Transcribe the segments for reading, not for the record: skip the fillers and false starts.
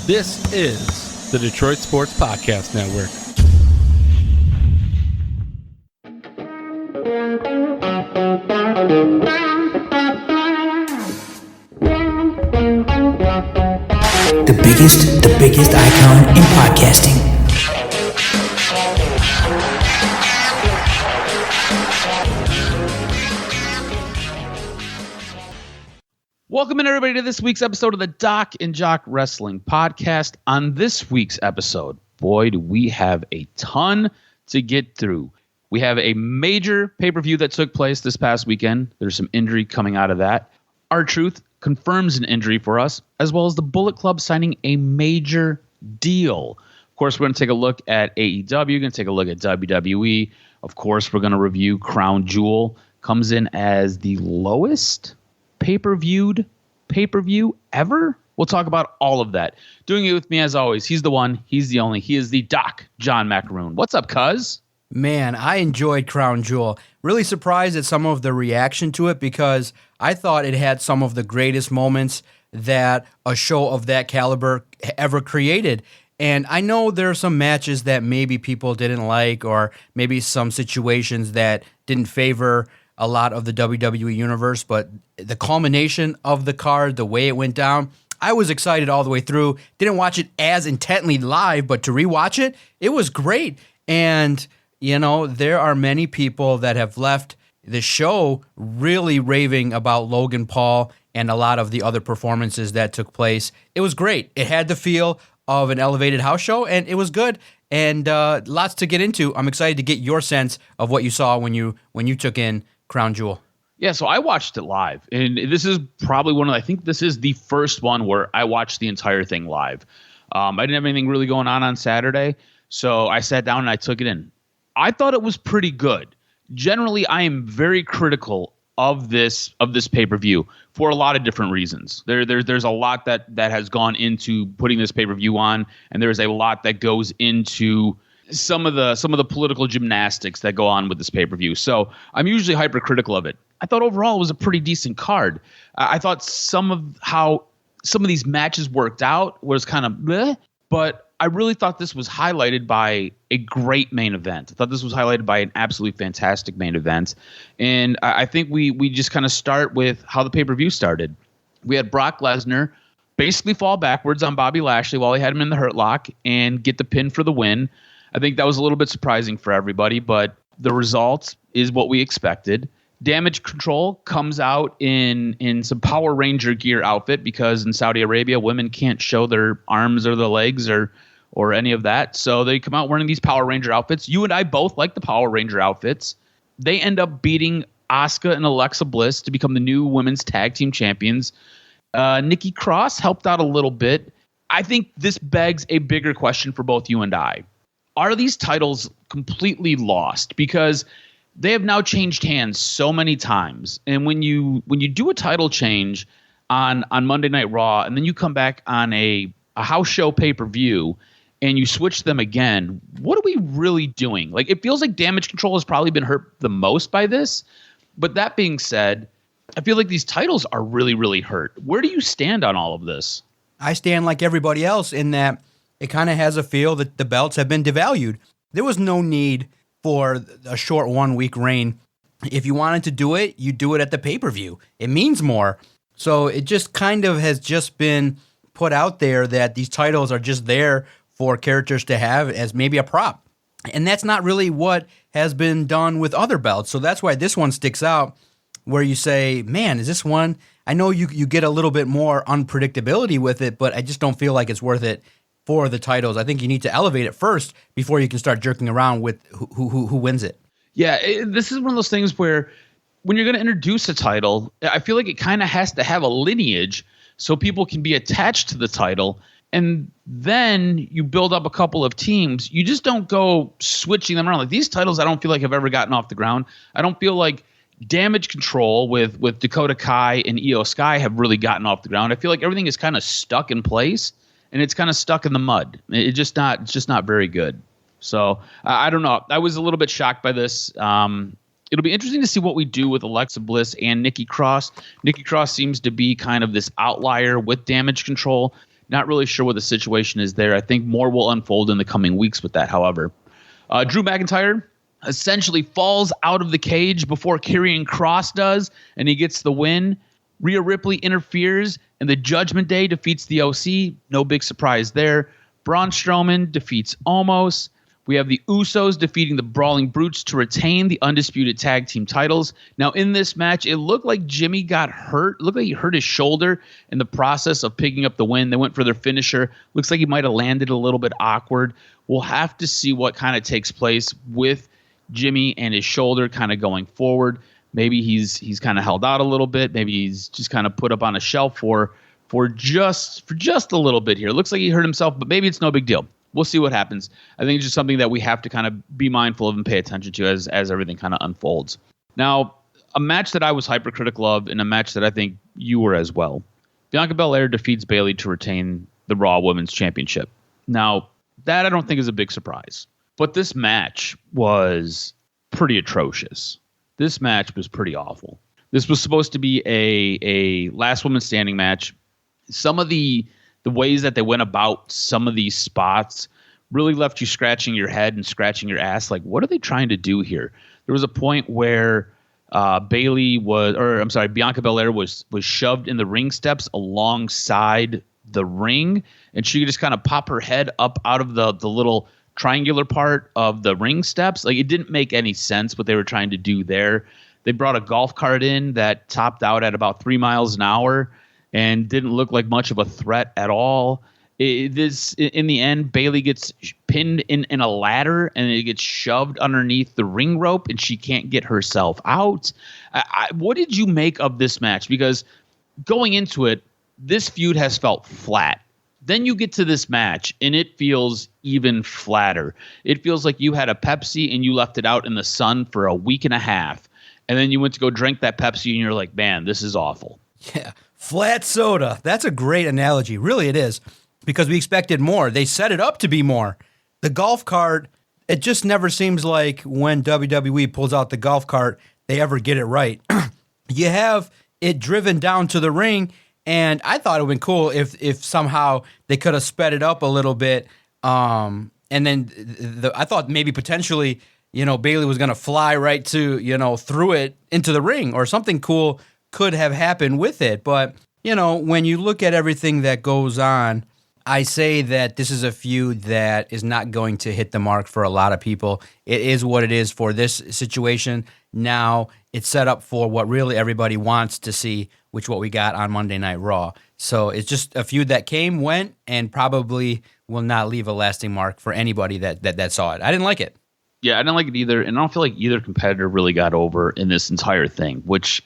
This is the Detroit Sports Podcast Network. The biggest icon in podcasting. Welcome in, everybody, to this week's episode of the DocNJock Wrestling Podcast. On this week's episode, boy, do we have a ton to get through. We have a major pay-per-view that took place this past weekend. There's some injury coming out of that. R-Truth confirms an injury for us, as well as the Bullet Club signing a major deal. Of course, we're going to take a look at AEW. We're going to take a look at WWE. Of course, we're going to review Crown Jewel. Comes in as the lowest pay-per-view ever. We'll talk about all of that. Doing it with me, as always, he's the one, he's the only, he is the Doc, John Macaroon. What's up, cuz? Man, I enjoyed Crown Jewel. Really surprised at some of the reaction to it because I thought it had some of the greatest moments that a show of that caliber ever created. And I know there are some matches that maybe people didn't like, or maybe some situations that didn't favor a lot of the WWE universe, but the culmination of the card, the way it went down, I was excited all the way through. Didn't watch it as intently live, but to rewatch it, it was great. And, you know, there are many people that have left the show really raving about Logan Paul and a lot of the other performances that took place. It was great. It had the feel of an elevated house show, and it was good. And lots to get into. I'm excited to get your sense of what you saw when you took in Crown Jewel. Yeah, so I watched it live, and this is probably I think this is the first one where I watched the entire thing live. I didn't have anything really going on Saturday, so I sat down and I took it in. I thought it was pretty good. Generally, I am very critical of this pay-per-view for a lot of different reasons. There's a lot that has gone into putting this pay-per-view on, and there's a lot that goes into some of the political gymnastics that go on with this pay-per-view. So I'm usually hypercritical of it. I thought overall it was a pretty decent card. I thought some of these matches worked out was kind of bleh, but I really thought this was highlighted by a great main event. I thought this was highlighted by an absolutely fantastic main event. And I think we just kind of start with how the pay-per-view started. We had Brock Lesnar basically fall backwards on Bobby Lashley while he had him in the Hurt Lock and get the pin for the win. I think that was a little bit surprising for everybody, but the result is what we expected. Damage Control comes out in some Power Ranger gear outfit because in Saudi Arabia, women can't show their arms or their legs or any of that. So they come out wearing these Power Ranger outfits. You and I both like the Power Ranger outfits. They end up beating Asuka and Alexa Bliss to become the new women's tag team champions. Nikki Cross helped out a little bit. I think this begs a bigger question for both you and I. Are these titles completely lost? Because they have now changed hands so many times. And when you do a title change on Monday Night Raw, and then you come back on a house show pay-per-view and you switch them again, what are we really doing? Like, it feels like Damage Control has probably been hurt the most by this. But that being said, I feel like these titles are really, really hurt. Where do you stand on all of this? I stand like everybody else in that it kind of has a feel that the belts have been devalued. There was no need for a short 1 week reign. If you wanted to do it, you do it at the pay-per-view. It means more. So it just kind of has just been put out there that these titles are just there for characters to have as maybe a prop. And that's not really what has been done with other belts. So that's why this one sticks out, where you say, man, is this one? I know you get a little bit more unpredictability with it, but I just don't feel like it's worth it for the titles. I think you need to elevate it first before you can start jerking around with who wins it. Yeah, this is one of those things where when you're going to introduce a title, I feel like it kind of has to have a lineage so people can be attached to the title. And then you build up a couple of teams. You just don't go switching them around. Like, these titles, I don't feel like have ever gotten off the ground. I don't feel like Damage Control with Dakota Kai and Io Sky have really gotten off the ground. I feel like everything is kind of stuck in place. And it's kind of stuck in the mud. It's just not very good. So I don't know. I was a little bit shocked by this. It'll be interesting to see what we do with Alexa Bliss and Nikki Cross. Nikki Cross seems to be kind of this outlier with Damage Control. Not really sure what the situation is there. I think more will unfold in the coming weeks with that, however. Drew McIntyre essentially falls out of the cage before Karrion Kross does, and he gets the win. Rhea Ripley interferes, and the Judgment Day defeats the OC. No big surprise there. Braun Strowman defeats Omos. We have the Usos defeating the Brawling Brutes to retain the undisputed tag team titles. Now, in this match, it looked like Jimmy got hurt. It looked like he hurt his shoulder in the process of picking up the win. They went for their finisher. Looks like he might have landed a little bit awkward. We'll have to see what kind of takes place with Jimmy and his shoulder kind of going forward. Maybe he's kind of held out a little bit. Maybe he's just kind of put up on a shelf for just a little bit here. It looks like he hurt himself, but maybe it's no big deal. We'll see what happens. I think it's just something that we have to kind of be mindful of and pay attention to as everything kind of unfolds. Now, a match that I was hypercritical of, and a match that I think you were as well. Bianca Belair defeats Bayley to retain the Raw Women's Championship. Now, that I don't think is a big surprise. But this match was pretty atrocious. This match was pretty awful. This was supposed to be a last woman standing match. Some of the ways that they went about some of these spots really left you scratching your head and scratching your ass. Like, what are they trying to do here? There was a point where Bianca Belair was shoved in the ring steps alongside the ring, and she could just kind of pop her head up out of the little triangular part of the ring steps. Like, it didn't make any sense what they were trying to do there. They brought a golf cart in that topped out at about 3 miles an hour and didn't look like much of a threat at all. In the end, Bayley gets pinned in a ladder and it gets shoved underneath the ring rope, and she can't get herself out. What did you make of this match? Because going into it, this feud has felt flat. Then you get to this match, and it feels even flatter. It feels like you had a Pepsi and you left it out in the sun for a week and a half, and then you went to go drink that Pepsi, and you're like, man, this is awful. Yeah, flat soda. That's a great analogy. Really, it is, because we expected more. They set it up to be more. The golf cart, it just never seems like when WWE pulls out the golf cart, they ever get it right. You have it driven down to the ring, and I thought it would have been cool if somehow they could have sped it up a little bit. And then I thought maybe potentially, Bayley was going to fly right to, through it into the ring, or something cool could have happened with it. But, when you look at everything that goes on, I say that this is a feud that is not going to hit the mark for a lot of people. It is what it is for this situation. Now it's set up for what really everybody wants to see, which what we got on Monday Night Raw. So it's just a feud that came, went, and probably will not leave a lasting mark for anybody that saw it. I didn't like it. Yeah, I didn't like it either, and I don't feel like either competitor really got over in this entire thing, which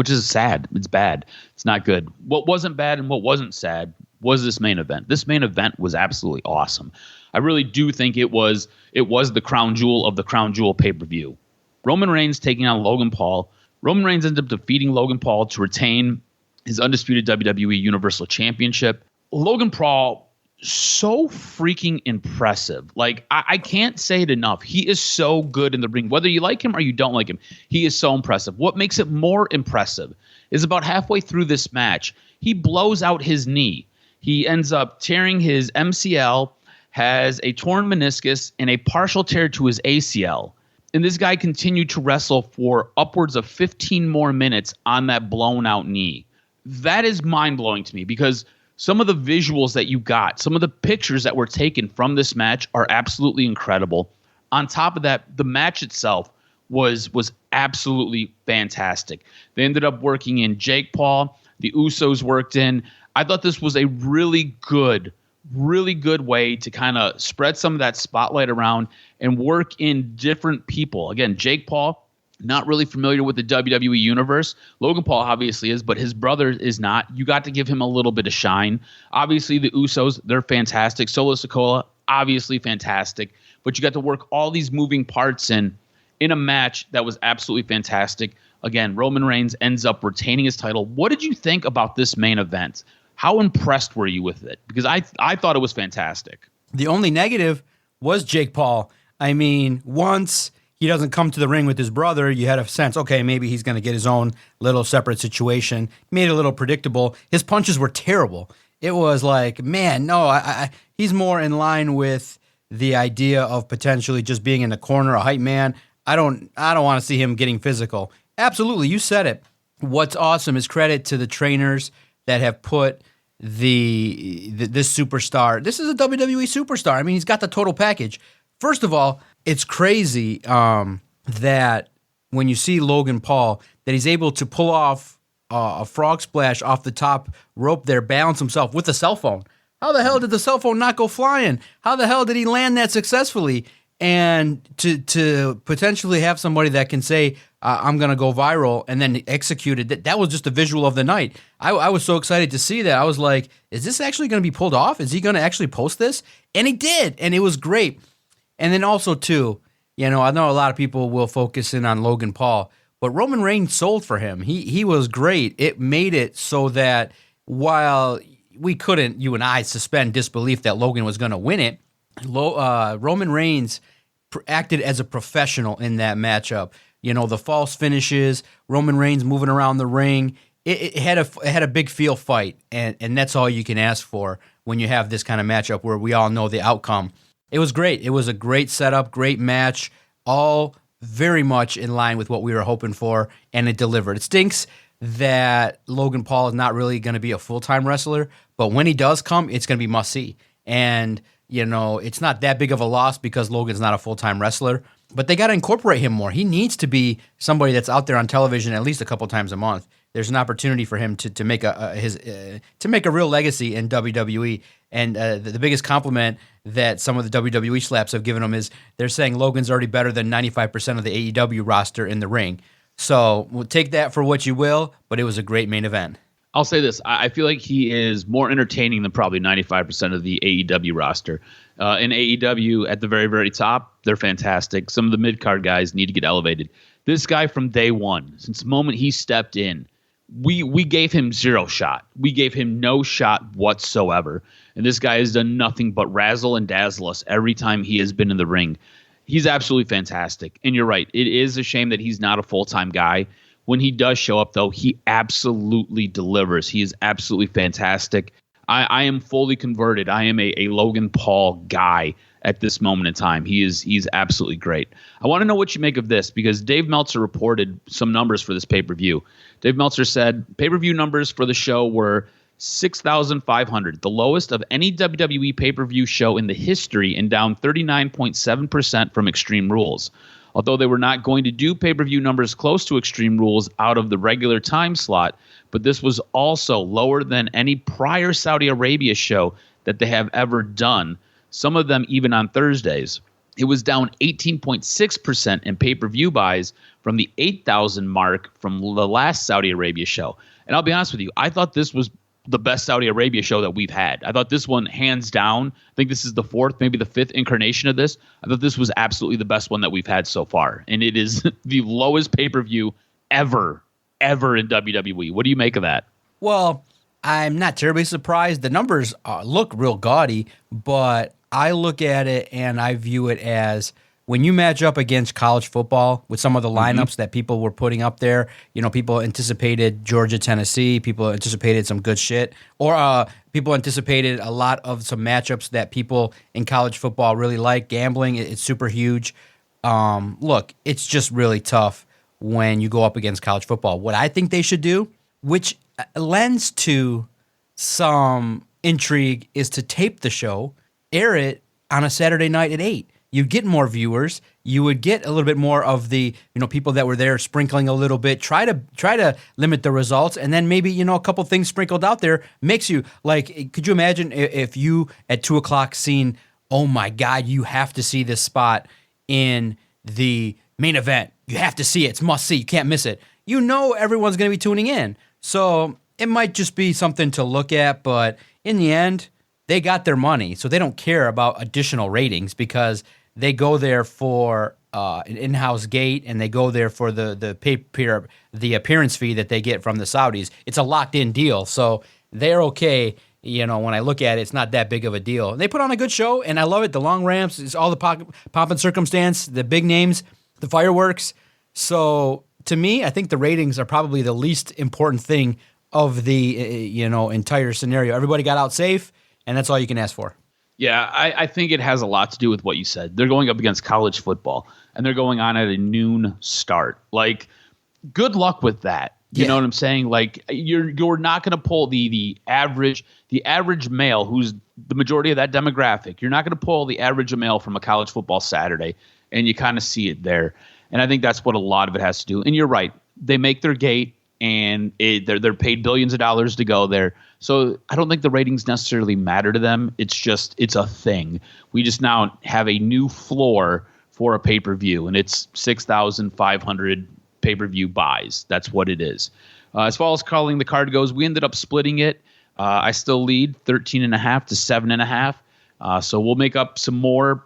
is sad. It's bad. It's not good. What wasn't bad and what wasn't sad was this main event. This main event was absolutely awesome. I really do think it was the crown jewel of the crown jewel pay-per-view. Roman Reigns taking on Logan Paul. Roman Reigns ends up defeating Logan Paul to retain his undisputed WWE Universal Championship. Logan Paul, so freaking impressive. Like, I can't say it enough. He is so good in the ring. Whether you like him or you don't like him, he is so impressive. What makes it more impressive is about halfway through this match, he blows out his knee. He ends up tearing his MCL, has a torn meniscus, and a partial tear to his ACL. And this guy continued to wrestle for upwards of 15 more minutes on that blown out knee. That is mind-blowing to me, because some of the visuals that you got, some of the pictures that were taken from this match are absolutely incredible. On top of that, the match itself was absolutely fantastic. They ended up working in Jake Paul. The Usos worked in. I thought this was a really good way to kind of spread some of that spotlight around and work in different people. Again, Jake Paul, not really familiar with the WWE universe. Logan Paul obviously is, but his brother is not. You got to give him a little bit of shine. Obviously, the Usos, they're fantastic. Solo Sikoa, obviously fantastic. But you got to work all these moving parts in a match that was absolutely fantastic. Again, Roman Reigns ends up retaining his title. What did you think about this main event? How impressed were you with it? Because I thought it was fantastic. The only negative was Jake Paul. I mean, once he doesn't come to the ring with his brother, you had a sense, okay, maybe he's going to get his own little separate situation. Made it a little predictable. His punches were terrible. It was like, man, no, he's more in line with the idea of potentially just being in the corner, a hype man. I don't want to see him getting physical. Absolutely, you said it. What's awesome is credit to the trainers that have put this superstar. This is a WWE superstar. I mean, he's got the total package. First of all, it's crazy that when you see Logan Paul, that he's able to pull off a frog splash off the top rope there, balance himself with a cell phone. How the hell did the cell phone not go flying? How the hell did he land that successfully? And to potentially have somebody that can say, I'm going to go viral, and then execute it, that was just a visual of the night. I was so excited to see that. I was like, is this actually going to be pulled off? Is he going to actually post this? And he did, and it was great. And then also, too, I know a lot of people will focus in on Logan Paul, but Roman Reigns sold for him. He was great. It made it so that while we couldn't, you and I, suspend disbelief that Logan was going to win it, Roman Reigns acted as a professional in that matchup. The false finishes, Roman Reigns moving around the ring. It had a big feel fight, and that's all you can ask for when you have this kind of matchup where we all know the outcome. It was great. It was a great setup, great match, all very much in line with what we were hoping for, and it delivered. It stinks that Logan Paul is not really going to be a full-time wrestler, but when he does come, it's going to be must-see. And, it's not that big of a loss because Logan's not a full-time wrestler, but they got to incorporate him more. He needs to be somebody that's out there on television at least a couple times a month. There's an opportunity for him to make to make a real legacy in WWE. And the biggest compliment that some of the WWE slaps have given him is they're saying Logan's already better than 95% of the AEW roster in the ring. So we'll take that for what you will, but it was a great main event. I'll say this. I feel like he is more entertaining than probably 95% of the AEW roster. In AEW, at the very, very top, they're fantastic. Some of the mid-card guys need to get elevated. This guy from day one, since the moment he stepped in, we gave him zero shot. We gave him no shot whatsoever. And this guy has done nothing but razzle and dazzle us every time he has been in the ring. He's absolutely fantastic. And you're right. It is a shame that he's not a full-time guy. When he does show up, though, he absolutely delivers. He is absolutely fantastic. I am fully converted. I am a Logan Paul guy at this moment in time. He's absolutely great. I want to know what you make of this because Dave Meltzer reported some numbers for this pay-per-view. Dave Meltzer said pay-per-view numbers for the show were 6,500, the lowest of any WWE pay-per-view show in the history and down 39.7% from Extreme Rules. Although they were not going to do pay-per-view numbers close to Extreme Rules out of the regular time slot, but this was also lower than any prior Saudi Arabia show that they have ever done, some of them even on Thursdays. It was down 18.6% in pay-per-view buys from the 8,000 mark from the last Saudi Arabia show. And I'll be honest with you, I thought this was the best Saudi Arabia show that we've had. I thought this one, hands down, I think this is the fourth, maybe the fifth incarnation of this. I thought this was absolutely the best one that we've had so far. And it is the lowest pay-per-view ever in WWE. What do you make of that? Well, I'm not terribly surprised. The numbers look real gaudy, but I look at it and I view it as when you match up against college football with some of the lineups that people were putting up there, people anticipated Georgia, Tennessee, people anticipated some good shit, or people anticipated a lot of some matchups that people in college football really like. Gambling, it's super huge. Look, it's just really tough when you go up against college football. What I think they should do, which lends to some intrigue, is to tape the show, air it on a Saturday night at 8. You'd get more viewers. You would get a little bit more of the people that were there sprinkling a little bit. Try to limit the results, and then maybe a couple things sprinkled out there makes you like. Could you imagine if you at 2:00 seen? Oh my God! You have to see this spot in the main event. You have to see it. It's must see. You can't miss it. Everyone's going to be tuning in, so it might just be something to look at. But in the end, they got their money, so they don't care about additional ratings because they go there for an in-house gate, and they go there for the appearance fee that they get from the Saudis. It's a locked-in deal, so they're okay. When I look at it, it's not that big of a deal. They put on a good show, and I love it. The long ramps, it's all the pomp and circumstance, the big names, the fireworks. So to me, I think the ratings are probably the least important thing of the entire scenario. Everybody got out safe, and that's all you can ask for. Yeah, I think it has a lot to do with what you said. They're going up against college football, and they're going on at a noon start. Like, good luck with that. You know what I'm saying? Like, you're not going to pull the average male, who's the majority of that demographic. You're not going to pull the average male from a college football Saturday, and you kind of see it there. And I think that's what a lot of it has to do. And you're right. They make their gate, and they're paid billions of dollars to go there. So I don't think the ratings necessarily matter to them. It's a thing. We just now have a new floor for a pay-per-view, and it's 6,500 pay-per-view buys. That's what it is. As far as calling the card goes, we ended up splitting it. I still lead 13.5 to 7.5. So we'll make up some more.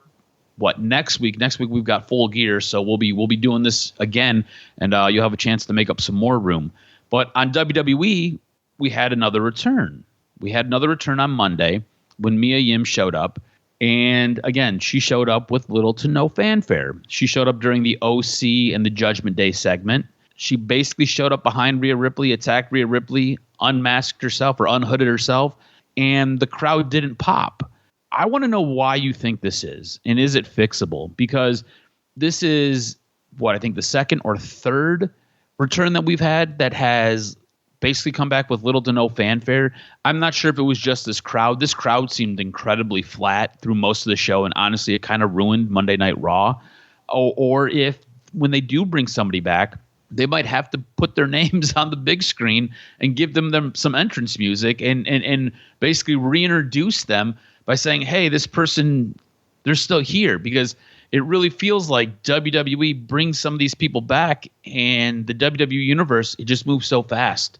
Next week? Next week we've got Full Gear, so we'll be doing this again, and you'll have a chance to make up some more room. But on WWE, we had another return. We had another return on Monday when Mia Yim showed up. And again, she showed up with little to no fanfare. She showed up during the OC and the Judgment Day segment. She basically showed up behind Rhea Ripley, attacked Rhea Ripley, unmasked herself or unhooded herself, and the crowd didn't pop. I want to know why you think this is, and is it fixable? Because this is, I think the second or third return that we've had that has basically come back with little to no fanfare. I'm not sure if it was just this crowd. This crowd seemed incredibly flat through most of the show, and honestly, it kind of ruined Monday Night Raw. Or if when they do bring somebody back, they might have to put their names on the big screen and give them some entrance music and basically reintroduce them by saying, hey, this person, they're still here, because it really feels like WWE brings some of these people back, and the WWE universe, it just moves so fast.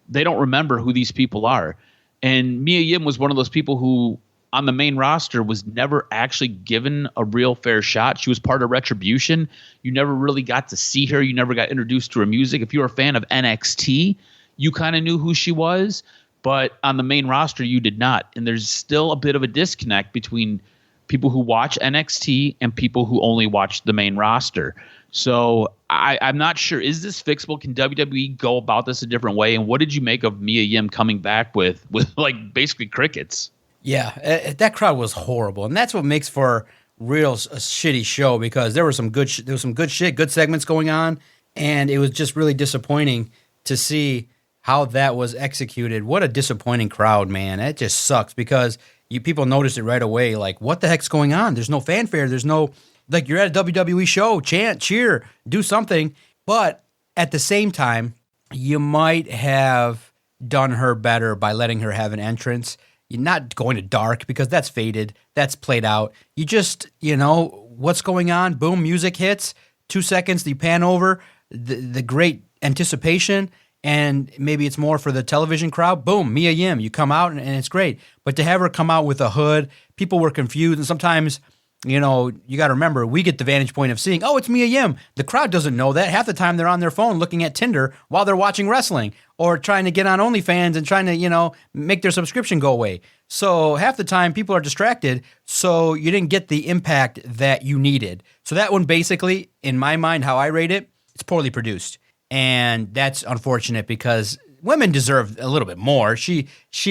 They don't remember who these people are. And Mia Yim was one of those people who, on the main roster, was never actually given a real fair shot. She was part of Retribution. You never really got to see her. You never got introduced to her music. If you were a fan of NXT, you kind of knew who she was. But on the main roster, you did not. And there's still a bit of a disconnect between people who watch NXT and people who only watch the main roster. So I'm not sure. Is this fixable? Can WWE go about this a different way? And what did you make of Mia Yim coming back with like basically crickets? Yeah, that crowd was horrible, and that's what makes for a shitty show, because there was some good shit, good segments going on, and it was just really disappointing to see how that was executed. What a disappointing crowd, man. It just sucks, because people noticed it right away. Like, what the heck's going on? There's no fanfare. There's no, like, you're at a WWE show, chant, cheer, do something. But at the same time, you might have done her better by letting her have an entrance. You're not going to dark, because that's faded. That's played out. You just, what's going on? Boom, music hits. 2 seconds, you pan over. The great anticipation, and maybe it's more for the television crowd. Boom, Mia Yim. You come out, and it's great. But to have her come out with a hood, people were confused. And sometimes, you got to remember, we get the vantage point of seeing, oh, it's Mia Yim. The crowd doesn't know that. Half the time they're on their phone looking at Tinder while they're watching wrestling, or trying to get on OnlyFans and trying to, make their subscription go away. So half the time people are distracted, so you didn't get the impact that you needed. So that one, basically, in my mind, how I rate it, it's poorly produced. And that's unfortunate, because women deserve a little bit more. She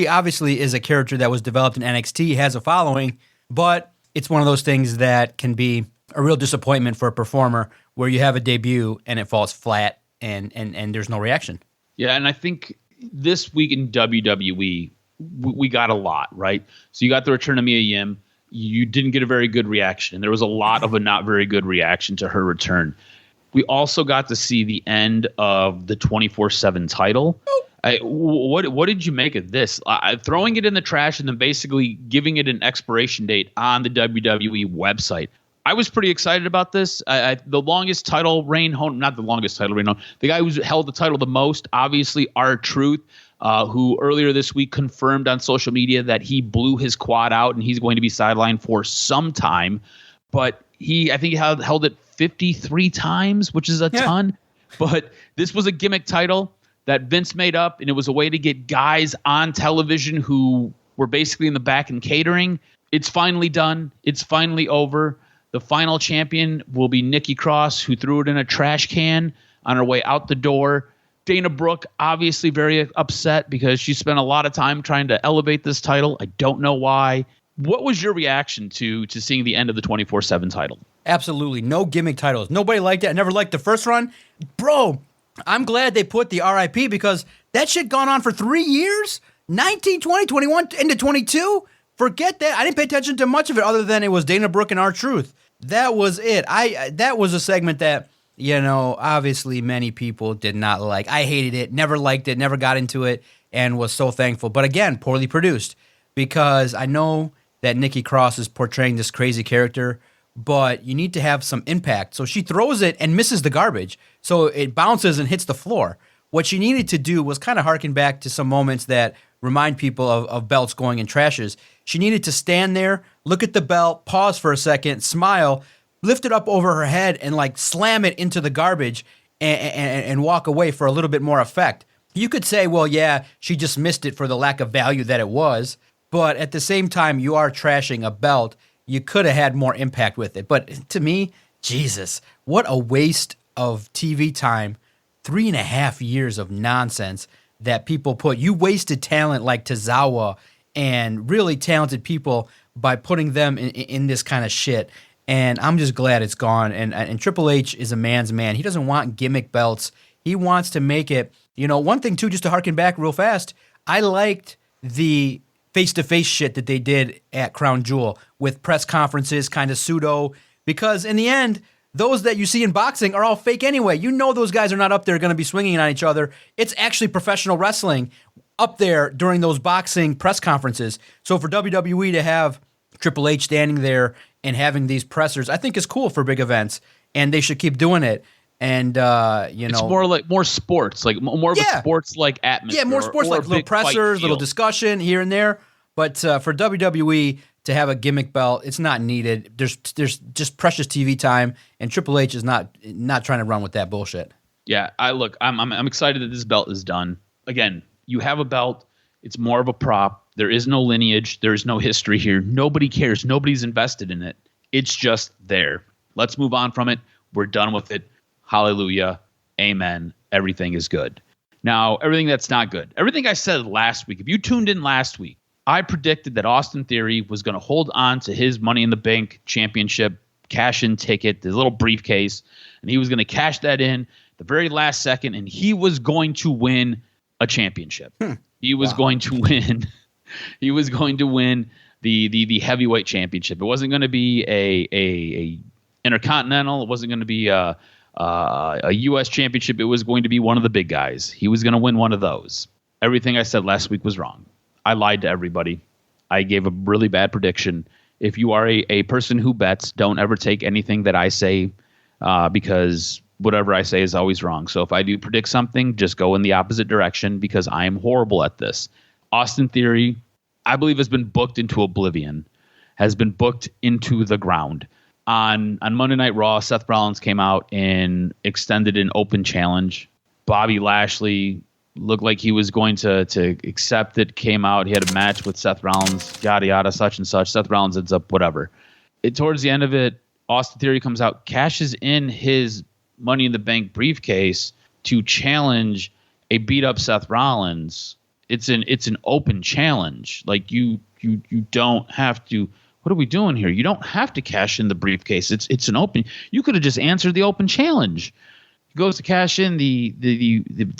obviously is a character that was developed in NXT, has a following, but it's one of those things that can be a real disappointment for a performer, where you have a debut and it falls flat and there's no reaction. Yeah, and I think this week in WWE, we got a lot, right? So you got the return of Mia Yim. You didn't get a very good reaction. There was a lot of a not very good reaction to her return. We also got to see the end of the 24/7 title. What did you make of this? Throwing it in the trash and then basically giving it an expiration date on the WWE website. I was pretty excited about this. The longest title reign, not the longest title reign, the guy who's held the title the most, obviously, R-Truth, who earlier this week confirmed on social media that he blew his quad out and he's going to be sidelined for some time. But I think he held it 53 times, which is a ton. But this was a gimmick title that Vince made up, and it was a way to get guys on television who were basically in the back and catering. It's finally done. It's finally over. The final champion will be Nikki Cross, who threw it in a trash can on her way out the door. Dana Brooke, obviously very upset because she spent a lot of time trying to elevate this title. I don't know why. What was your reaction to seeing the end of the 24/7 title? Absolutely. No gimmick titles. Nobody liked it. I never liked the first run. Bro, I'm glad they put the RIP because that shit gone on for 3 years. 19, 20, 21, into 22. Forget that. I didn't pay attention to much of it other than it was Dana Brooke and R-Truth. That was it. That was a segment that, obviously many people did not like. I hated it, never liked it, never got into it, and was so thankful. But again, poorly produced because I know that Nikki Cross is portraying this crazy character, but you need to have some impact. So she throws it and misses the garbage. So it bounces and hits the floor. What she needed to do was kind of harken back to some moments that remind people of belts going in trashes. She needed to stand there, look at the belt, pause for a second, smile, lift it up over her head, and like slam it into the garbage and walk away for a little bit more effect. You could say, well, yeah, she just missed it for the lack of value that it was. But at the same time, you are trashing a belt. You could have had more impact with it. But to me, Jesus, what a waste of TV time. 3.5 years of nonsense that people put. You wasted talent like Tozawa and really talented people by putting them in this kind of shit. And I'm just glad it's gone. And Triple H is a man's man. He doesn't want gimmick belts. He wants to make it. One thing, too, just to harken back real fast, I liked the face-to-face shit that they did at Crown Jewel with press conferences, kind of pseudo, because in the end, those that you see in boxing are all fake anyway. Those guys are not up there going to be swinging on each other. It's actually professional wrestling up there during those boxing press conferences. So for WWE to have Triple H standing there and having these pressers, I think is cool for big events, and they should keep doing it. And it's more sports, like more of a sports-like atmosphere. Yeah, more sports, like little pressers, little discussion here and there. But for WWE to have a gimmick belt, it's not needed. There's just precious TV time, and Triple H is not trying to run with that bullshit. Yeah, I'm excited that this belt is done. Again, you have a belt. It's more of a prop. There is no lineage. There is no history here. Nobody cares. Nobody's invested in it. It's just there. Let's move on from it. We're done with it. Hallelujah. Amen. Everything is good. Now, everything that's not good. Everything I said last week. If you tuned in last week, I predicted that Austin Theory was going to hold on to his Money in the Bank championship cash-in ticket, his little briefcase, and he was going to cash that in the very last second, and he was going to win a championship. He was going to win. He was going to win the heavyweight championship. It wasn't going to be a intercontinental. It wasn't going to be a U.S. championship. It was going to be one of the big guys. He was going to win one of those. Everything I said last week was wrong. I lied to everybody. I gave a really bad prediction. If you are a person who bets, don't ever take anything that I say because whatever I say is always wrong. So if I do predict something, just go in the opposite direction because I am horrible at this. Austin Theory, I believe, has been booked into oblivion, has been booked into the ground. On Monday Night Raw, Seth Rollins came out and extended an open challenge. Bobby Lashley looked like he was going to accept it, came out. He had a match with Seth Rollins, yada, yada, such and such. Seth Rollins ends up whatever. Towards the end of it, Austin Theory comes out, cashes in his Money in the Bank briefcase to challenge a beat-up Seth Rollins. It's an open challenge. Like, you don't have to... What are we doing here? You don't have to cash in the briefcase. It's an open... You could have just answered the open challenge. He goes to cash in the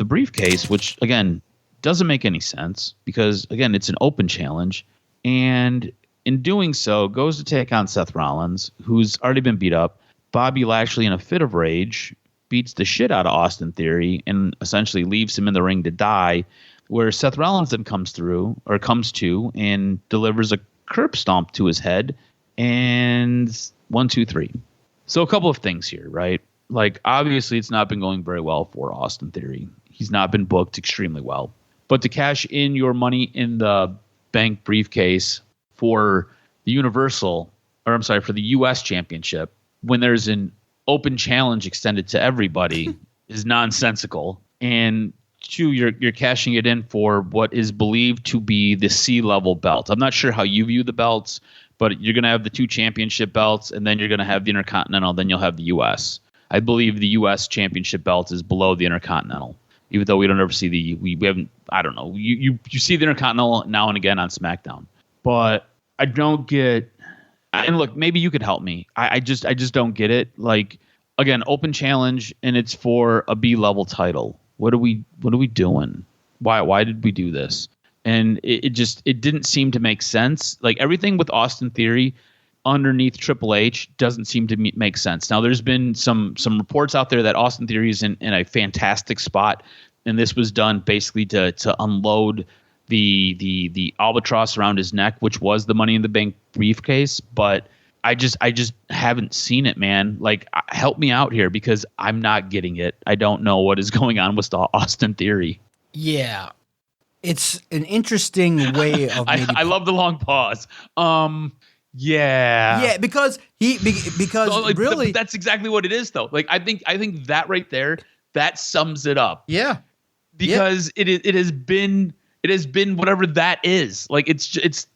briefcase, which, again, doesn't make any sense because, again, it's an open challenge. And in doing so, goes to take on Seth Rollins, who's already been beat up. Bobby Lashley, in a fit of rage, beats the shit out of Austin Theory and essentially leaves him in the ring to die, where Seth Rollins then comes to and delivers a curb stomp to his head, and 1, 2, 3. So a couple of things here, right? Like, obviously, it's not been going very well for Austin Theory. He's not been booked extremely well. But to cash in your Money in the Bank briefcase for the for the U.S. Championship, when there's an open challenge extended to everybody, is nonsensical. And 2, you're cashing it in for what is believed to be the C-level belt. I'm not sure how you view the belts, but you're going to have the 2 championship belts, and then you're going to have the Intercontinental, then you'll have the U.S. I believe the U.S. championship belt is below the Intercontinental. even though we don't ever see we haven't, I don't know. You see the Intercontinental now and again on SmackDown, but I don't get. And look, maybe you could help me. I just don't get it. Like, again, open challenge, and it's for a B-level title. What are we doing? Why did we do this? And it didn't seem to make sense. Like, everything with Austin Theory underneath Triple H doesn't seem to make sense. Now, there's been some reports out there that Austin Theory is in a fantastic spot, and this was done basically to unload the albatross around his neck, which was the Money in the Bank briefcase. But I just haven't seen it, man. Like, help me out here, because I'm not getting it. I don't know what is going on with Austin Theory. Yeah. It's an interesting way of I love the long pause. Yeah, because so, like, really that's exactly what it is, though. Like, I think that right there, that sums it up. Yeah, because it has been whatever that is. Like, it's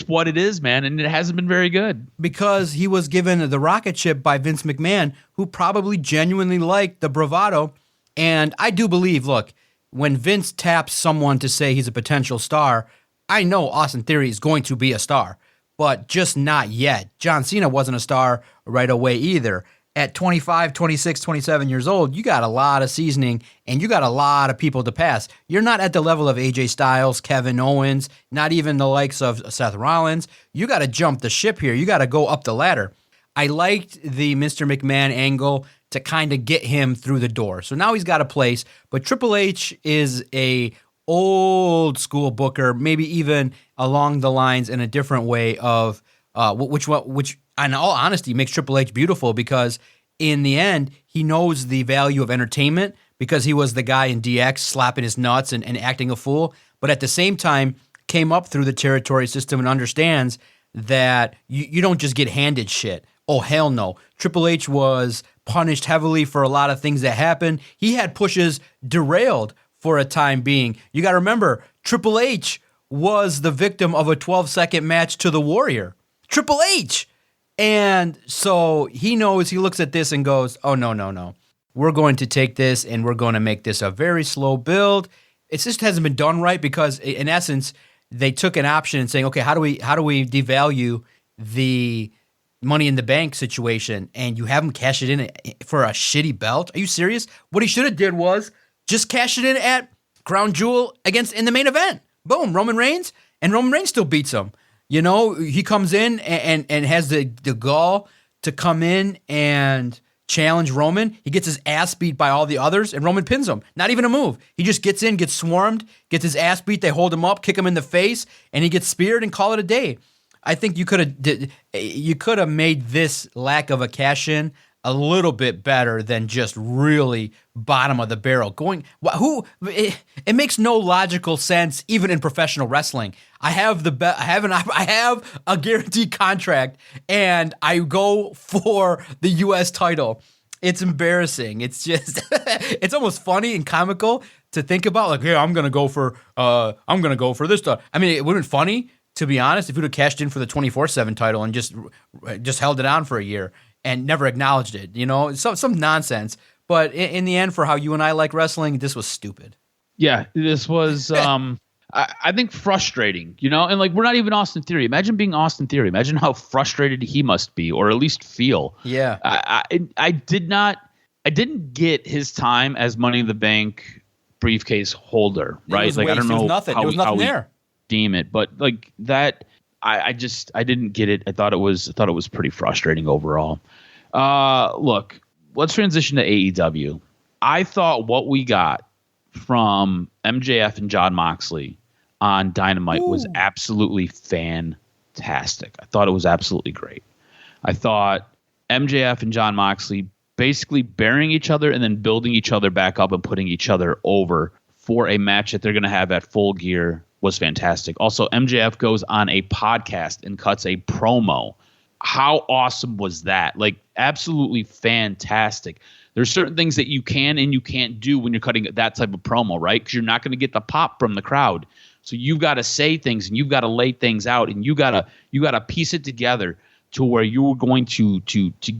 what it is, man, and it hasn't been very good. Because he was given the rocket ship by Vince McMahon, who probably genuinely liked the bravado. And I do believe, look, when Vince taps someone to say he's a potential star, I know Austin Theory is going to be a star, but just not yet. John Cena wasn't a star right away either. At 25, 26, 27 years old, you got a lot of seasoning and you got a lot of people to pass. You're not at the level of AJ Styles, Kevin Owens, not even the likes of Seth Rollins. You got to jump the ship here. You got to go up the ladder. I liked the Mr. McMahon angle to kind of get him through the door. So now he's got a place, but Triple H is a old school booker, maybe even along the lines in a different way of which in all honesty makes Triple H beautiful, because in the end he knows the value of entertainment, because he was the guy in DX slapping his nuts and acting a fool, but at the same time came up through the territory system and understands that you don't just get handed shit. Oh, hell no. Triple H was punished heavily for a lot of things that happened. He had pushes derailed for a time being. You got to remember, Triple H was the victim of a 12-second match to the Warrior. Triple H! And so he knows, he looks at this and goes, oh, no. We're going to take this and we're going to make this a very slow build. It just hasn't been done right, because in essence, they took an option and saying, okay, how do we devalue the Money in the Bank situation, and you have him cash it in for a shitty belt? Are you serious? What he should have did was just cash it in at Crown Jewel in the main event. Boom, Roman Reigns, and Roman Reigns still beats him. You know, he comes in and has the gall to come in and challenge Roman. He gets his ass beat by all the others, and Roman pins him. Not even a move. He just gets in, gets swarmed, gets his ass beat. They hold him up, kick him in the face, and he gets speared and call it a day. I think you could have made this lack of a cash-in a little bit better than just really bottom of the barrel. It makes no logical sense even in professional wrestling. I have a guaranteed contract and I go for the US title. It's embarrassing. It's just it's almost funny and comical to think about, like, hey, I'm going to go for this stuff. I mean, it would have been funny, to be honest, if you would have cashed in for the 24/7 title and just held it on for a year and never acknowledged it, you know, some nonsense. But in the end, for how you and I like wrestling, this was stupid. Yeah, this was, I think, frustrating, you know, and like, we're not even Austin Theory. Imagine being Austin Theory. Imagine how frustrated he must be, or at least feel. Yeah. I didn't get his time as Money in the Bank briefcase holder, right? Like, I don't know there was nothing there. Deem it, but like that, I didn't get it. I thought it was pretty frustrating overall. Look, let's transition to AEW. I thought what we got from MJF and Jon Moxley on Dynamite was absolutely fantastic. I thought it was absolutely great. I thought MJF and Jon Moxley basically burying each other and then building each other back up and putting each other over for a match that they're going to have at Full Gear was fantastic. Also, MJF goes on a podcast and cuts a promo. How awesome was that? Like, absolutely fantastic. There's certain things that you can and you can't do when you're cutting that type of promo, right? Because you're not going to get the pop from the crowd. So you've got to say things and you've got to lay things out and you got to piece it together to where you're going to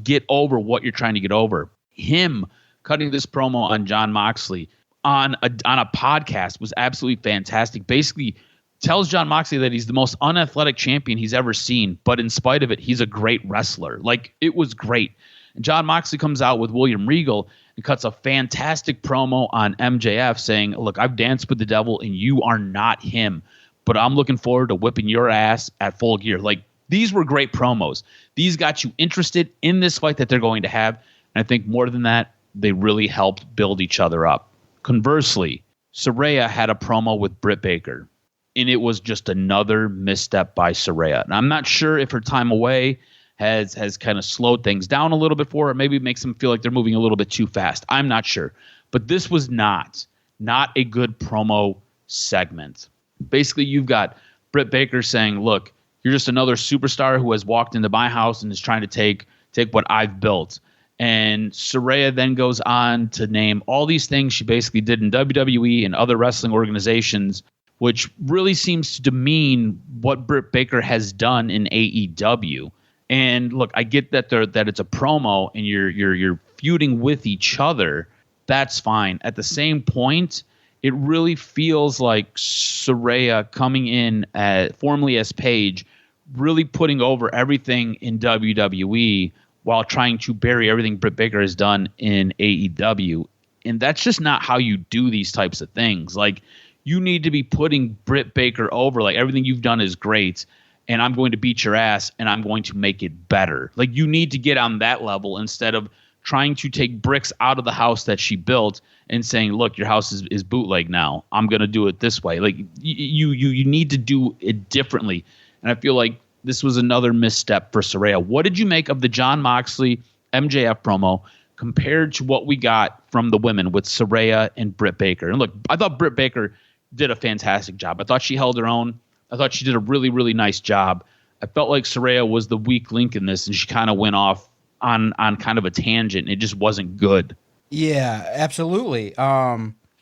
get over what you're trying to get over. Him cutting this promo on Jon Moxley, on a podcast was absolutely fantastic. Basically tells Jon Moxley that he's the most unathletic champion he's ever seen, but in spite of it, he's a great wrestler. Like, it was great. And Jon Moxley comes out with William Regal and cuts a fantastic promo on MJF saying, look, I've danced with the devil and you are not him, but I'm looking forward to whipping your ass at Full Gear. Like, these were great promos. These got you interested in this fight that they're going to have. And I think more than that, they really helped build each other up. Conversely, Saraya had a promo with Britt Baker, and it was just another misstep by Saraya. And I'm not sure if her time away has kind of slowed things down a little bit for her. Maybe it makes them feel like they're moving a little bit too fast. I'm not sure. But this was not a good promo segment. Basically, you've got Britt Baker saying, look, you're just another superstar who has walked into my house and is trying to take what I've built. And Saraya then goes on to name all these things she basically did in WWE and other wrestling organizations, which really seems to demean what Britt Baker has done in AEW. And look, I get that it's a promo and you're feuding with each other. That's fine. At the same point, it really feels like Saraya coming in formerly as Paige, really putting over everything in WWE while trying to bury everything Britt Baker has done in AEW. And that's just not how you do these types of things. Like, you need to be putting Britt Baker over. Like, everything you've done is great, and I'm going to beat your ass, and I'm going to make it better. Like, you need to get on that level instead of trying to take bricks out of the house that she built and saying, look, your house is bootleg now. I'm going to do it this way. Like, you need to do it differently. And I feel like this was another misstep for Saraya. What did you make of the Jon Moxley MJF promo compared to what we got from the women with Saraya and Britt Baker? And look, I thought Britt Baker did a fantastic job. I thought she held her own. I thought she did a really, really nice job. I felt like Saraya was the weak link in this, and she kind of went off on kind of a tangent. It just wasn't good. Yeah, absolutely.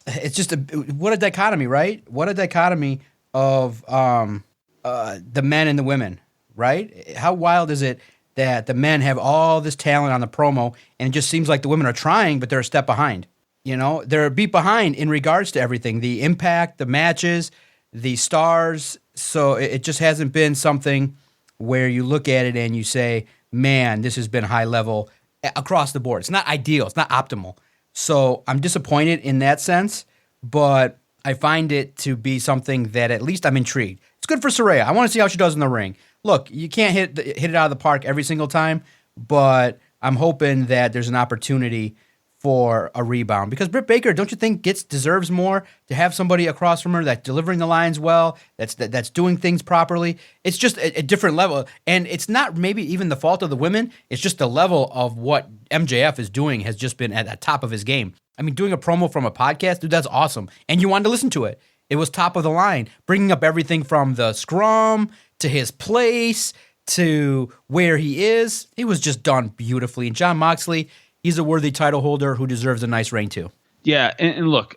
It's just what a dichotomy, right? What a dichotomy of the men and the women, right? How wild is it that the men have all this talent on the promo, and it just seems like the women are trying, but they're a step behind. You know, they're a beat behind in regards to everything, the impact, the matches, the stars. So it just hasn't been something where you look at it and you say, man, this has been high level across the board. It's not ideal. It's not optimal. So I'm disappointed in that sense, but I find it to be something that at least I'm intrigued. It's good for Saraya. I want to see how she does in the ring. Look, you can't hit it out of the park every single time, but I'm hoping that there's an opportunity for a rebound, because Britt Baker, don't you think, deserves more to have somebody across from her that's delivering the lines well, that's doing things properly. It's just a different level, and it's not maybe even the fault of the women. It's just the level of what MJF is doing has just been at the top of his game. I mean, doing a promo from a podcast, dude, that's awesome, and you wanted to listen to it. It was top of the line, bringing up everything from the scrum to his place to where he is. It was just done beautifully, and Jon Moxley, he's a worthy title holder who deserves a nice reign too. Yeah, and look,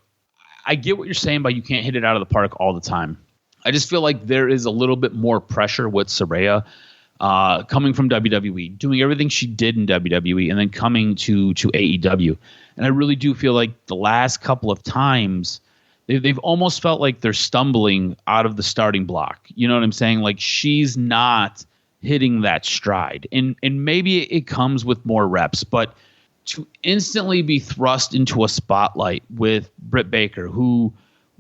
I get what you're saying about you can't hit it out of the park all the time. I just feel like there is a little bit more pressure with Saraya coming from WWE, doing everything she did in WWE, and then coming to AEW. And I really do feel like the last couple of times, they've almost felt like they're stumbling out of the starting block. You know what I'm saying? Like, she's not hitting that stride. And maybe it comes with more reps, but to instantly be thrust into a spotlight with Britt Baker, who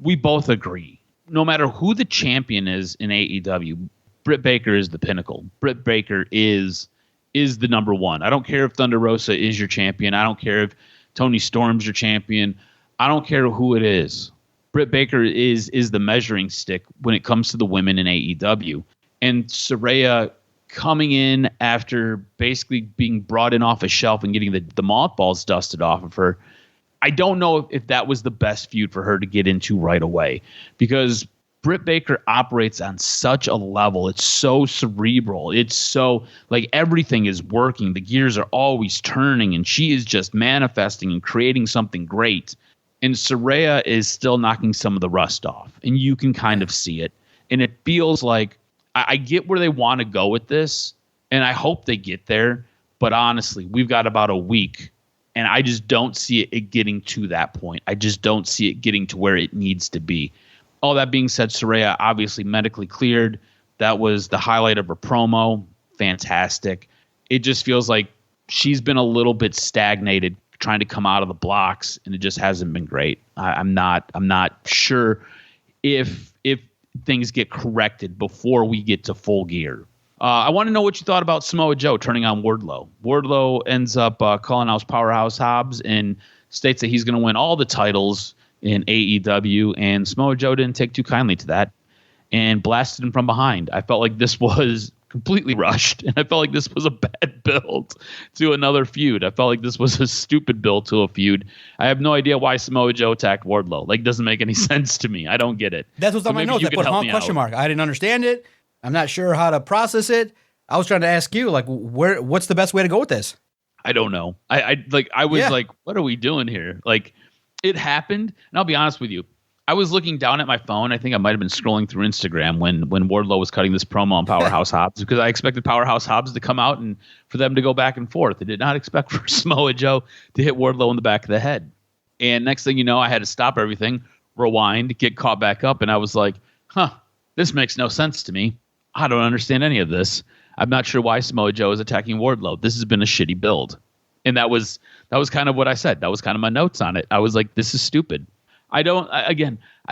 we both agree, no matter who the champion is in AEW, Britt Baker is the pinnacle. Britt Baker is the number one. I don't care if Thunder Rosa is your champion. I don't care if Tony Storm's your champion. I don't care who it is. Britt Baker is the measuring stick when it comes to the women in AEW. And Saraya coming in after basically being brought in off a shelf and getting the mothballs dusted off of her, I don't know if that was the best feud for her to get into right away, because Britt Baker operates on such a level. It's so cerebral. It's so, like, everything is working. The gears are always turning, and she is just manifesting and creating something great. And Saraya is still knocking some of the rust off, and you can kind of see it. And it feels like, I get where they want to go with this, and I hope they get there. But honestly, we've got about a week, And I just don't see it getting to that point. I just don't see it getting to where it needs to be. All that being said, Saraya obviously medically cleared. That was the highlight of her promo. Fantastic. It just feels like she's been a little bit stagnated trying to come out of the blocks, and it just hasn't been great. I'm not sure if things get corrected before we get to Full Gear. I want to know what you thought about Samoa Joe turning on Wardlow. Wardlow ends up calling out Powerhouse Hobbs and states that he's going to win all the titles in AEW, and Samoa Joe didn't take too kindly to that and blasted him from behind. I felt like this was completely rushed, and I felt like this was a bad build to another feud. I felt like this was a stupid build to a feud. I have no idea why Samoa Joe attacked Wardlow. Like, doesn't make any sense to me. I don't get it. That's what's on my notes. I put a question mark. I didn't understand it. I'm not sure how to process it. I was trying to ask you, like, what's the best way to go with this? I don't know. I was like, what are we doing here? Like, it happened, and I'll be honest with you. I was looking down at my phone. I think I might have been scrolling through Instagram when Wardlow was cutting this promo on Powerhouse Hobbs, because I expected Powerhouse Hobbs to come out and for them to go back and forth. I did not expect for Samoa Joe to hit Wardlow in the back of the head. And next thing you know, I had to stop everything, rewind, get caught back up, and I was like, this makes no sense to me. I don't understand any of this. I'm not sure why Samoa Joe is attacking Wardlow. This has been a shitty build. And that was kind of what I said. That was kind of my notes on it. I was like, this is stupid.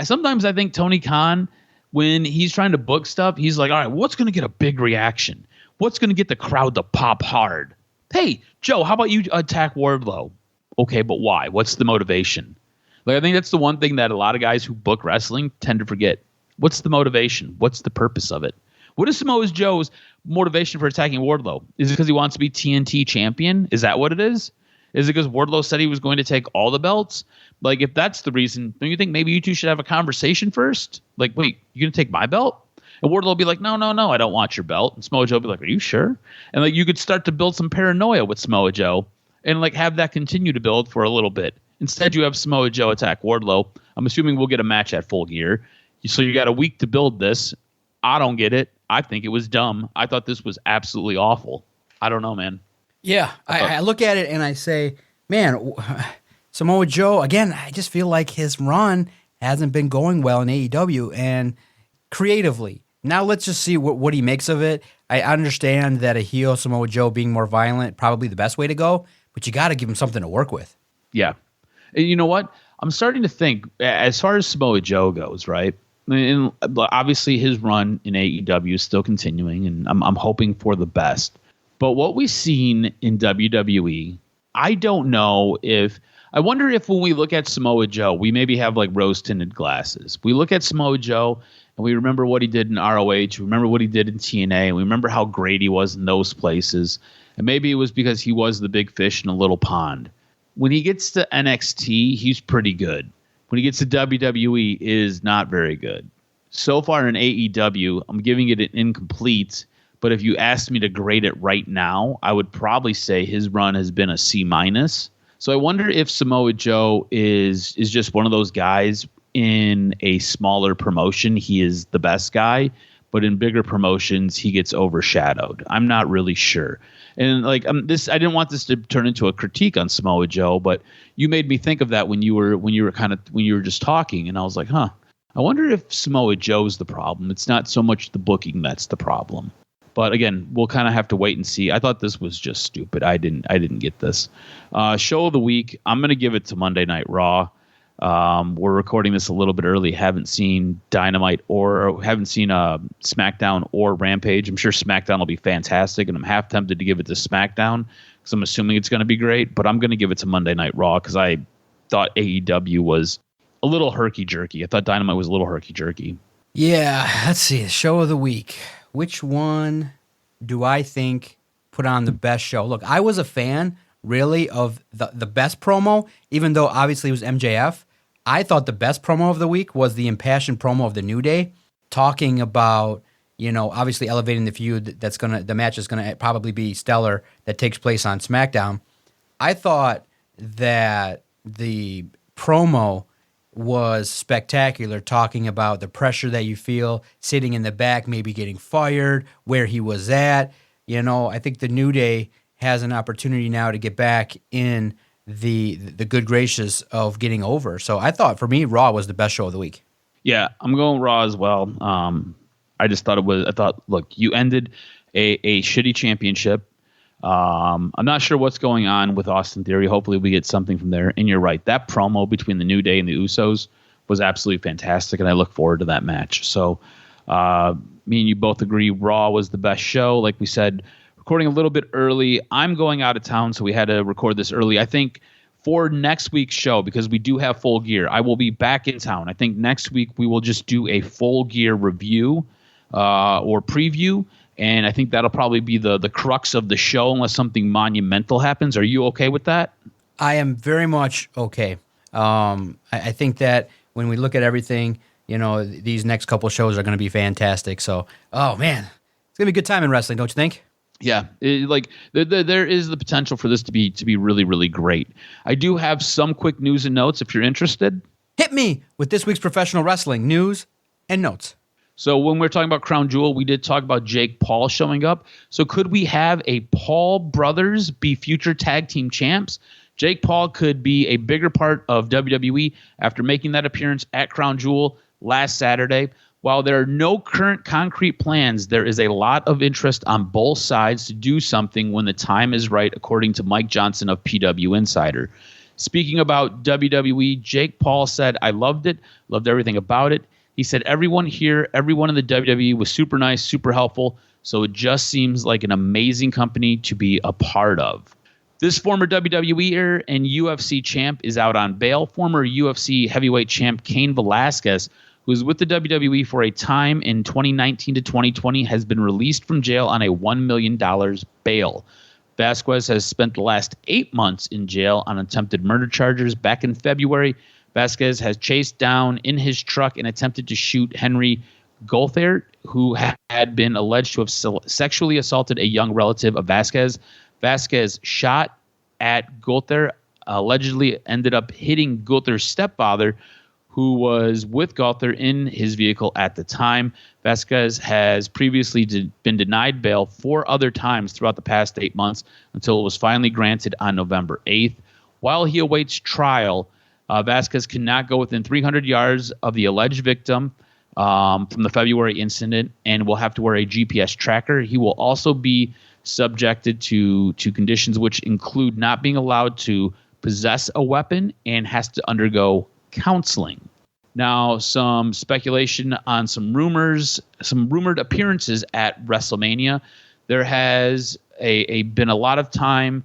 Sometimes I think Tony Khan, when he's trying to book stuff, he's like, all right, what's going to get a big reaction? What's going to get the crowd to pop hard? Hey, Joe, how about you attack Wardlow? Okay, but why? What's the motivation? Like, I think that's the one thing that a lot of guys who book wrestling tend to forget. What's the motivation? What's the purpose of it? What is Samoa Joe's motivation for attacking Wardlow? Is it because he wants to be TNT champion? Is that what it is? Is it because Wardlow said he was going to take all the belts? Like, if that's the reason, don't you think maybe you two should have a conversation first? Like, wait, you're going to take my belt? And Wardlow will be like, no, I don't want your belt. And Samoa Joe will be like, are you sure? And like, you could start to build some paranoia with Samoa Joe and like have that continue to build for a little bit. Instead, you have Samoa Joe attack Wardlow. I'm assuming we'll get a match at Full Gear. So you got a week to build this. I don't get it. I think it was dumb. I thought this was absolutely awful. I don't know, man. Yeah, I look at it and I say, man, Samoa Joe, again, I just feel like his run hasn't been going well in AEW and creatively. Now let's just see what he makes of it. I understand that a heel Samoa Joe being more violent, probably the best way to go, but you got to give him something to work with. Yeah. And you know what? I'm starting to think, as far as Samoa Joe goes, right? And obviously his run in AEW is still continuing, and I'm hoping for the best. But what we've seen in WWE, I don't know if – I wonder if when we look at Samoa Joe, we maybe have like rose-tinted glasses. We look at Samoa Joe and we remember what he did in ROH, we remember what he did in TNA, and we remember how great he was in those places. And maybe it was because he was the big fish in a little pond. When he gets to NXT, he's pretty good. When he gets to WWE, it is not very good. So far in AEW, I'm giving it an incomplete, but if you asked me to grade it right now, I would probably say his run has been a C-. So I wonder if Samoa Joe is just one of those guys in a smaller promotion. He is the best guy, but in bigger promotions, he gets overshadowed. I'm not really sure. And like I didn't want this to turn into a critique on Samoa Joe, but you made me think of that when you were just talking, and I was like, I wonder if Samoa Joe's the problem. It's not so much the booking that's the problem. But again, we'll kind of have to wait and see. I thought this was just stupid. I didn't get this. Show of the week, I'm going to give it to Monday Night Raw. We're recording this a little bit early. Haven't seen Dynamite or haven't seen SmackDown or Rampage. I'm sure SmackDown will be fantastic, and I'm half tempted to give it to SmackDown because I'm assuming it's going to be great. But I'm going to give it to Monday Night Raw because I thought AEW was a little herky-jerky. I thought Dynamite was a little herky-jerky. Yeah, let's see. Show of the week. Which one do I think put on the best show? Look, I was a fan, really, of the best promo, even though obviously it was MJF. I thought the best promo of the week was the impassioned promo of the New Day, talking about, obviously elevating the feud the match is gonna probably be stellar that takes place on SmackDown. I thought that the promo was spectacular, talking about the pressure that you feel sitting in the back, maybe getting fired, where he was at. I think the New Day has an opportunity now to get back in the good gracious of getting over. So I thought for me, Raw was the best show of the week. Yeah, I'm going Raw as well. I just thought look, you ended a shitty championship. I'm not sure what's going on with Austin Theory. Hopefully we get something from there. And you're right. That promo between the New Day and the Usos was absolutely fantastic, and I look forward to that match. So me and you both agree Raw was the best show. Like we said, recording a little bit early. I'm going out of town, so we had to record this early. I think for next week's show, because we do have Full Gear, I will be back in town. I think next week we will just do a Full Gear review or preview, and I think that'll probably be the crux of the show unless something happens. Are you okay with that? I am very much okay. I think that when we look at everything, these next couple shows are going to be fantastic. So, oh man, it's going to be a good time in wrestling, don't you think? Yeah, there is the potential for this to be really, really great. I do have some quick news and notes if you're interested. Hit me with this week's professional wrestling news and notes. So when we're talking about Crown Jewel, we did talk about Jake Paul showing up. So could we have a Paul brothers be future tag team champs? Jake Paul could be a bigger part of WWE after making that appearance at Crown Jewel last Saturday. While there are no current concrete plans, there is a lot of interest on both sides to do something when the time is right, according to Mike Johnson of PW Insider. Speaking about WWE, Jake Paul said, "I loved it, loved everything about it." He said, everyone in the WWE was super nice, super helpful, so it just seems like an amazing company to be a part of. This former WWE and UFC champ is out on bail. Former UFC heavyweight champ Cain Velasquez, who was with the WWE for a time in 2019 to 2020, has been released from jail on a $1 million bail. Vasquez has spent the last 8 months in jail on attempted murder charges. Back in February, Vasquez has chased down in his truck and attempted to shoot Henry Goldthert, who had been alleged to have sexually assaulted a young relative of Vasquez. Vasquez shot at Goldthert, allegedly ended up hitting Goldther's stepfather, who was with Goldthert in his vehicle at the time. Vasquez has previously been denied bail 4 other times throughout the past 8 months until it was finally granted on November 8th. While he awaits trial, Vasquez cannot go within 300 yards of the alleged victim from the February incident and will have to wear a GPS tracker. He will also be subjected to conditions which include not being allowed to possess a weapon and has to undergo counseling. Now, some speculation on some rumored appearances at WrestleMania. There has been a lot of time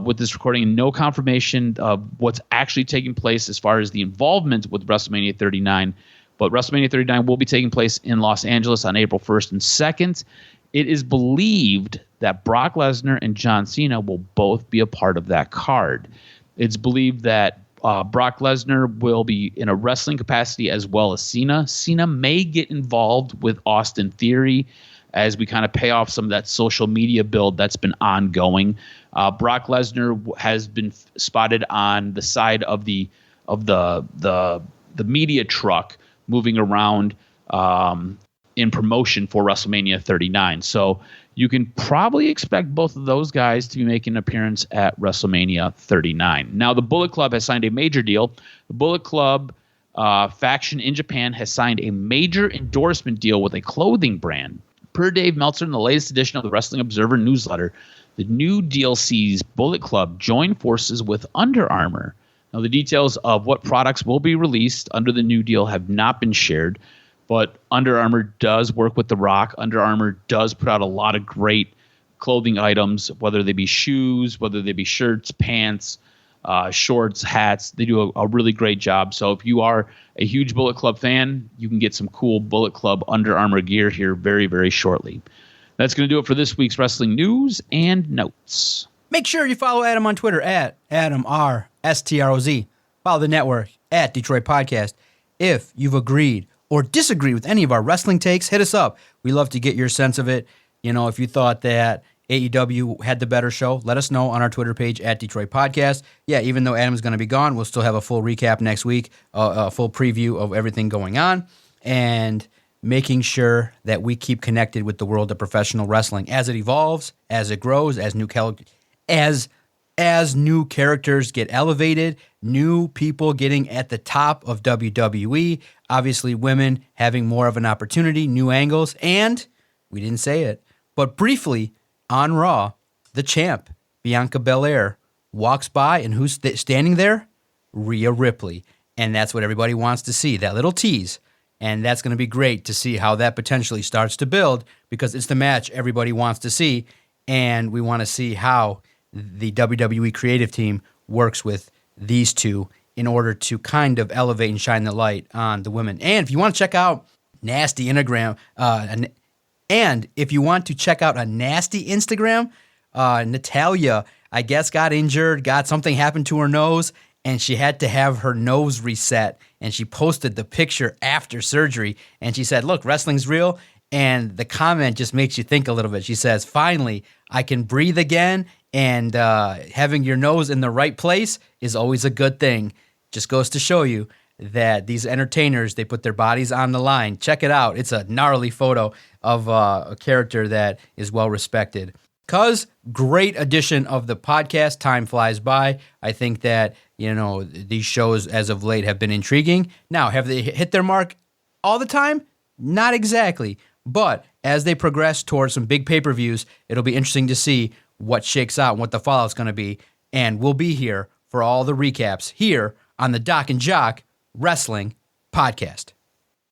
with this recording, no confirmation of what's actually taking place as far as the involvement with WrestleMania 39. But WrestleMania 39 will be taking place in Los Angeles on April 1st and 2nd. It is believed that Brock Lesnar and John Cena will both be a part of that card. It's believed that Brock Lesnar will be in a wrestling capacity as well as Cena. Cena may get involved with Austin Theory as we kind of pay off some of that social media build that's been ongoing. Brock Lesnar has been spotted on the side of the media truck moving around in promotion for WrestleMania 39. So you can probably expect both of those guys to be making an appearance at WrestleMania 39. Now, the Bullet Club has signed a major deal. The Bullet Club faction in Japan has signed a major endorsement deal with a clothing brand. Per Dave Meltzer in the latest edition of the Wrestling Observer newsletter, the new deal sees Bullet Club join forces with Under Armour. Now, the details of what products will be released under the new deal have not been shared, but Under Armour does work with The Rock. Under Armour does put out a lot of great clothing items, whether they be shoes, whether they be shirts, pants, shorts, hats. They do a really great job. So if you are a huge Bullet Club fan, you can get some cool Bullet Club Under Armour gear here very, very shortly. That's going to do it for this week's wrestling news and notes. Make sure you follow Adam on Twitter at AdamRSTROZ. Follow the network at Detroit Podcast. If you've agreed or disagree with any of our wrestling takes, hit us up. We love to get your sense of it. You know, if you thought that AEW had the better show, let us know on our Twitter page at Detroit Podcast. Yeah, even though Adam's going to be gone, we'll still have a full recap next week, a full preview of everything going on, and making sure that we keep connected with the world of professional wrestling as it evolves, as it grows, as as new characters get elevated, new people getting at the top of WWE, obviously women having more of an opportunity, new angles, and we didn't say it, but briefly on Raw, the champ, Bianca Belair, walks by, and who's standing there? Rhea Ripley. And that's what everybody wants to see, that little tease. And that's going to be great to see how that potentially starts to build, because it's the match everybody wants to see, and we want to see how the WWE creative team works with these two in order to kind of elevate and shine the light on the women. And if you want to check out nasty Instagram, Natalia, I guess, got injured, got something happened to her nose, and she had to have her nose reset. And she posted the picture after surgery, and she said, look, wrestling's real. And the comment just makes you think a little bit. She says, finally, I can breathe again, and having your nose in the right place is always a good thing. Just goes to show you that these entertainers, they put their bodies on the line. Check it out. It's a gnarly photo of a character that is well respected. Cuz, great addition of the podcast. Time flies by. I think that, these shows as of late have been intriguing. Now, have they hit their mark all the time? Not exactly. But as they progress towards some big pay-per-views, it'll be interesting to see what shakes out and what the fallout's going to be. And we'll be here for all the recaps here on the Doc and Jock Wrestling Podcast.